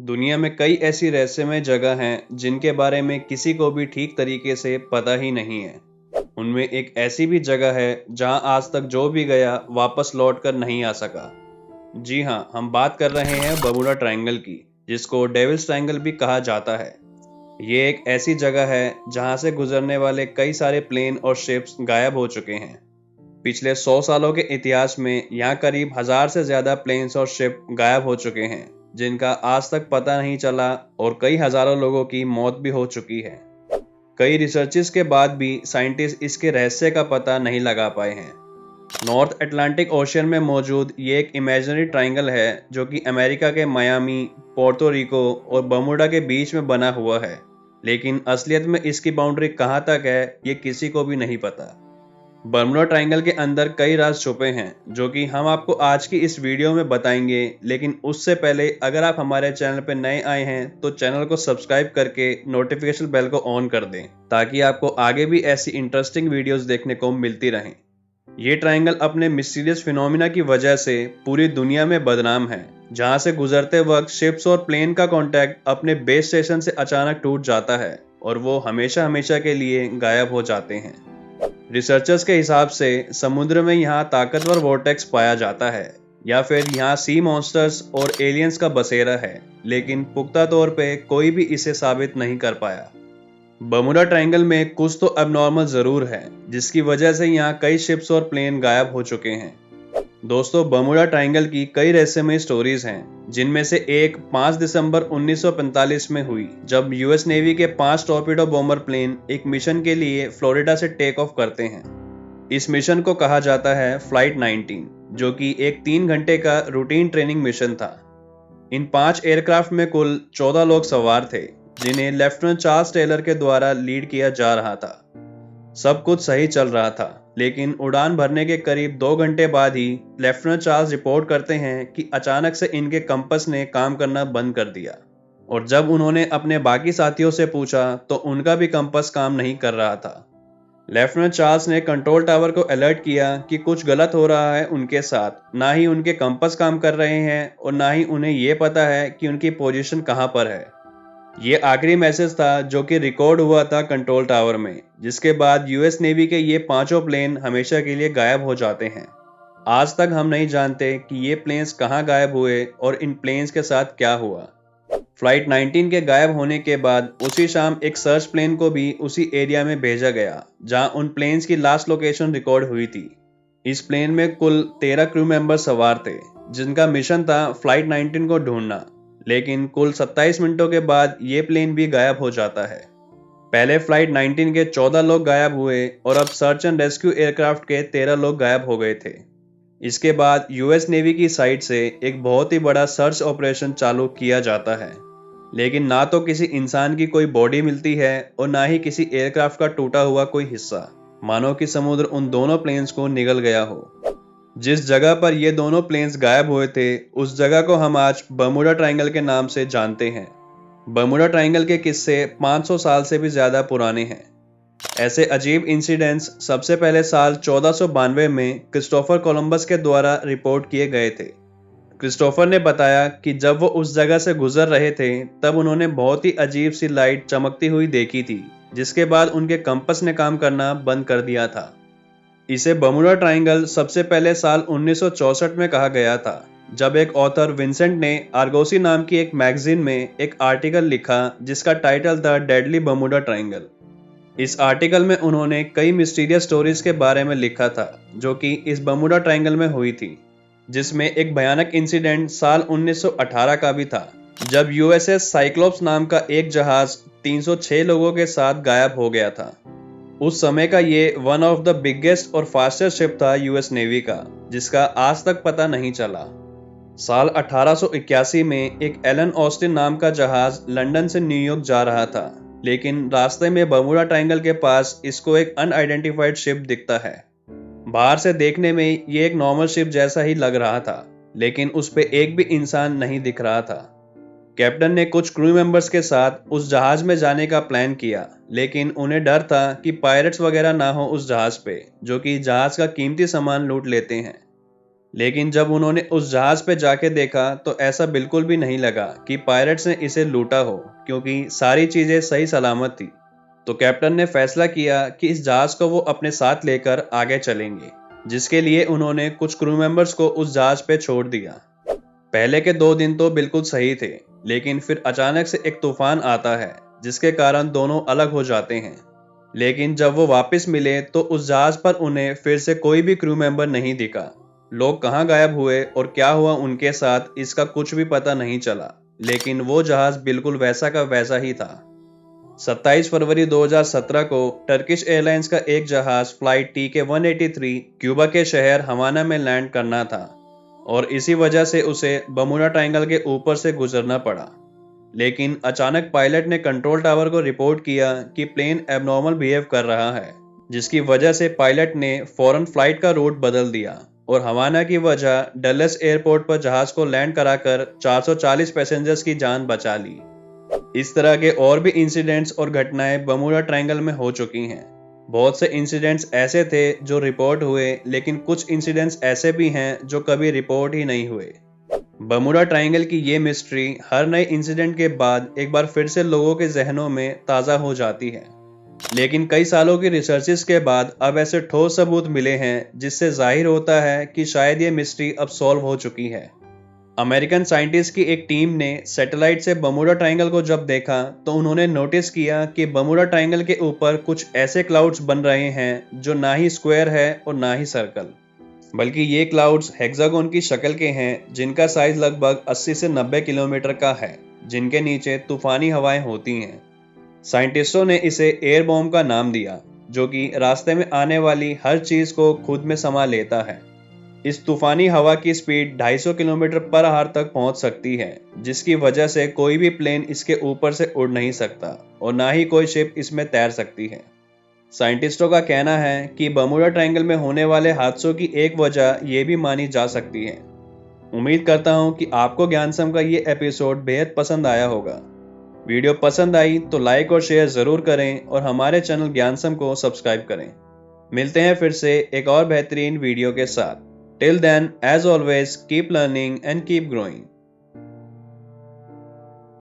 दुनिया में कई ऐसी रहस्यमय जगह हैं जिनके बारे में किसी को भी ठीक तरीके से पता ही नहीं है। उनमें एक ऐसी भी जगह है जहां आज तक जो भी गया वापस लौट कर नहीं आ सका। जी हाँ, हम बात कर रहे हैं बर्मुडा ट्रायंगल की, जिसको डेविल्स ट्रायंगल भी कहा जाता है। ये एक ऐसी जगह है जहां से गुजरने वाले कई सारे प्लेन और शिप्स गायब हो चुके हैं। पिछले 100 सालों के इतिहास में यहाँ करीब 1000 से ज्यादा प्लेन्स और शिप गायब हो चुके हैं, जिनका आज तक पता नहीं चला, और कई हजारों लोगों की मौत भी हो चुकी है। कई रिसर्चेस के बाद भी साइंटिस्ट इसके रहस्य का पता नहीं लगा पाए हैं। नॉर्थ अटलांटिक ओशन में मौजूद ये एक इमेजिनरी ट्रायंगल है जो कि अमेरिका के मायामी, पोर्टो रिको और बर्मुडा के बीच में बना हुआ है। लेकिन असलियत में इसकी बाउंड्री कहाँ तक है, ये किसी को भी नहीं पता। बर्मुडा ट्रायंगल के अंदर कई राज छुपे हैं जो कि हम आपको आज की इस वीडियो में बताएंगे। लेकिन उससे पहले अगर आप हमारे चैनल पर नए आए हैं तो चैनल को सब्सक्राइब करके नोटिफिकेशन बेल को ऑन कर दें, ताकि आपको आगे भी ऐसी इंटरेस्टिंग वीडियोस देखने को मिलती रहें। ये ट्रायंगल अपने मिस्टीरियस फिनोमिना की वजह से पूरी दुनिया में बदनाम है, जहां से गुजरते वक्त शिप्स और प्लेन का कांटेक्ट अपने बेस स्टेशन से अचानक टूट जाता है और वो हमेशा हमेशा के लिए गायब हो जाते हैं। रिसर्चर्स के हिसाब से समुद्र में यहाँ ताकतवर वोर्टेक्स पाया जाता है, या फिर यहाँ सी मॉन्स्टर्स और एलियंस का बसेरा है, लेकिन पुख्ता तौर पे कोई भी इसे साबित नहीं कर पाया। बर्मुडा ट्रायंगल में कुछ तो अबनॉर्मल जरूर है, जिसकी वजह से यहाँ कई शिप्स और प्लेन गायब हो चुके हैं। दोस्तों, बर्मुडा ट्रायंगल की कई रहस्यमय स्टोरीज हैं, जिनमें से एक 5 दिसंबर 1945 में हुई, जब यूएस नेवी के 5 टॉर्पीडो बॉम्बर प्लेन एक मिशन के लिए फ्लोरिडा से टेक ऑफ करते हैं। इस मिशन को कहा जाता है फ्लाइट 19, जो कि एक 3 घंटे का रूटीन ट्रेनिंग मिशन था। इन 5 एयरक्राफ्ट में कुल 14 लोग सवार थे, जिन्हें लेफ्टिनेंट चार्ल्स टेलर के द्वारा लीड किया जा रहा था। सब कुछ सही चल रहा था, लेकिन उड़ान भरने के करीब 2 घंटे बाद ही लेफ्टिनेंट चार्ल्स रिपोर्ट करते हैं कि अचानक से इनके कंपास ने काम करना बंद कर दिया। और जब उन्होंने अपने बाकी साथियों से पूछा तो उनका भी कंपास काम नहीं कर रहा था। लेफ्टिनेंट चार्ल्स ने कंट्रोल टावर को अलर्ट किया कि कुछ गलत हो रहा है उनके साथ। ना ही उनके कंपास काम कर रहे हैं और ना ही उन्हें यह पता है कि उनकी पोजीशन कहां पर है। ये आखिरी मैसेज था जो कि रिकॉर्ड हुआ था कंट्रोल टावर में, जिसके बाद यूएस नेवी के ये 5 प्लेन हमेशा के लिए गायब हो जाते हैं। आज तक हम नहीं जानते कि ये प्लेन्स कहाँ गायब हुए और इन प्लेन्स के साथ क्या हुआ। फ्लाइट 19 के गायब होने के बाद उसी शाम एक सर्च प्लेन को भी उसी एरिया में भेजा गया जहां उन प्लेन्स की लास्ट लोकेशन रिकॉर्ड हुई थी। इस प्लेन में कुल 13 क्रू मेंबर सवार थे, जिनका मिशन था फ्लाइट 19 को ढूंढना। लेकिन कुल 27 मिनटों के बाद ये प्लेन भी गायब हो जाता है। पहले फ्लाइट 19 के 14 लोग गायब हुए और अब सर्च एंड रेस्क्यू एयरक्राफ्ट के 13 लोग गायब हो गए थे। इसके बाद यूएस नेवी की साइड से एक बहुत ही बड़ा सर्च ऑपरेशन चालू किया जाता है, लेकिन ना तो किसी इंसान की कोई बॉडी मिलती है और ना ही किसी एयरक्राफ्ट का टूटा हुआ कोई हिस्सा, मानो कि समुद्र उन दोनों प्लेन्स को निगल गया हो। जिस जगह पर ये दोनों प्लेन्स गायब हुए थे, उस जगह को हम आज बर्मुडा ट्रायंगल के नाम से जानते हैं। बर्मुडा ट्रायंगल के किस्से 500 साल से भी ज्यादा पुराने हैं। ऐसे अजीब इंसिडेंट्स सबसे पहले साल 1492 में क्रिस्टोफर कोलंबस के द्वारा रिपोर्ट किए गए थे। क्रिस्टोफर ने बताया कि जब वो उस जगह से गुजर रहे थे तब उन्होंने बहुत ही अजीब सी लाइट चमकती हुई देखी थी, जिसके बाद उनके कंपास ने काम करना बंद कर दिया था। इसे बर्मुडा ट्रायंगल सबसे पहले साल 1964 में कहा गया था, जब एक ऑथर विंसेंट ने आर्गोसी नाम की एक मैगजीन में एक आर्टिकल लिखा जिसका टाइटल था डेडली बर्मुडा ट्रायंगल। इस आर्टिकल में उन्होंने कई मिस्टीरियस स्टोरीज के बारे में लिखा था जो कि इस बर्मुडा ट्रायंगल में हुई थी, जिसमें एक भयानक इंसिडेंट साल 1918 का भी था, जब यूएसएस साइक्लोप्स नाम का एक जहाज 306 लोगों के साथ गायब हो गया था। उस समय का ये वन ऑफ द बिगेस्ट और फास्टेस्ट शिप था यूएस नेवी का, जिसका आज तक पता नहीं चला। साल 1881 में एक एलन ऑस्टिन नाम का जहाज लंदन से न्यूयॉर्क जा रहा था, लेकिन रास्ते में बर्मुडा ट्रायंगल के पास इसको एक अनआइडेंटिफाइड शिप दिखता है। बाहर से देखने में ये एक नॉर्मल शिप जैसा ही लग रहा था, लेकिन उस पे एक भी इंसान नहीं दिख रहा था। कैप्टन ने कुछ क्रू मेंबर्स के साथ उस जहाज में जाने का प्लान किया, लेकिन उन्हें डर था कि पायरेट्स वगैरह ना हो उस जहाज पे, जो कि जहाज का कीमती सामान लूट लेते हैं। लेकिन जब उन्होंने उस जहाज पे जाके देखा तो ऐसा बिल्कुल भी नहीं लगा कि पायरेट्स ने इसे लूटा हो, क्योंकि सारी चीजें सही सलामत थी। तो कैप्टन ने फैसला किया कि इस जहाज को वो अपने साथ लेकर आगे चलेंगे, जिसके लिए उन्होंने कुछ क्रू मेंबर्स को उस जहाज पे छोड़ दिया। पहले के 2 दिन तो बिल्कुल सही थे, लेकिन फिर अचानक से एक तूफान आता है, जिसके कारण दोनों अलग हो जाते हैं। लेकिन जब वो वापस मिले तो उस जहाज पर उन्हें फिर से कोई भी क्रू मेंबर नहीं दिखा। लोग कहाँ गायब हुए और क्या हुआ उनके साथ, इसका कुछ भी पता नहीं चला। लेकिन वो जहाज बिल्कुल वैसा का वैसा ही था। 27 फरवरी 2017 को टर्किश एयरलाइंस का एक जहाज फ्लाइट TK-183 क्यूबा के शहर हवाना में लैंड करना था, और इसी वजह से उसे बमुडा ट्रायंगल के ऊपर से गुजरना पड़ा। लेकिन अचानक पायलट ने कंट्रोल टावर को रिपोर्ट किया कि प्लेन एबनॉर्मल बिहेव कर रहा है, जिसकी वजह से पायलट ने फौरन फ्लाइट का रूट बदल दिया और हवाना की वजह डल्लस एयरपोर्ट पर जहाज को लैंड कराकर 440 पैसेंजर्स की जान बचा ली। इस तरह के और भी इंसिडेंट्स और घटनाएं बमुडा ट्रायंगल में हो चुकी हैं। बहुत से इंसिडेंट्स ऐसे थे जो रिपोर्ट हुए, लेकिन कुछ इंसिडेंट्स ऐसे भी हैं जो कभी रिपोर्ट ही नहीं हुए। बमुडा ट्रायंगल की ये मिस्ट्री हर नए इंसिडेंट के बाद एक बार फिर से लोगों के जहनों में ताज़ा हो जाती है। लेकिन कई सालों की रिसर्चेस के बाद अब ऐसे ठोस सबूत मिले हैं, जिससे जाहिर होता है कि शायद ये मिस्ट्री अब सॉल्व हो चुकी है। अमेरिकन साइंटिस्ट की एक टीम ने सैटेलाइट से बमुडा ट्रायंगल को जब देखा तो उन्होंने नोटिस किया कि बमुडा ट्रायंगल के ऊपर कुछ ऐसे क्लाउड्स बन रहे हैं जो ना ही स्क्वायर है और ना ही सर्कल, बल्कि ये क्लाउड्स हेक्सागोन की शक्ल के हैं, जिनका साइज लगभग 80 से 90 किलोमीटर का है, जिनके नीचे तूफानी हवाएं होती हैं। साइंटिस्टों ने इसे एयर बॉम्ब का नाम दिया, जो कि रास्ते में आने वाली हर चीज को खुद में समा लेता है। इस तूफानी हवा की स्पीड 250 किलोमीटर पर आवर तक पहुंच सकती है, जिसकी वजह से कोई भी प्लेन इसके ऊपर से उड़ नहीं सकता और ना ही कोई शिप इसमें तैर सकती है। साइंटिस्टों का कहना है कि बमुडा ट्रायंगल में होने वाले हादसों की एक वजह यह भी मानी जा सकती है। उम्मीद करता हूं कि आपको ज्ञानसम का ये एपिसोड बेहद पसंद आया होगा। वीडियो पसंद आई तो लाइक और शेयर जरूर करें और हमारे चैनल ज्ञानसम को सब्सक्राइब करें। मिलते हैं फिर से एक और बेहतरीन वीडियो के साथ। Till then, as always, keep learning and keep growing.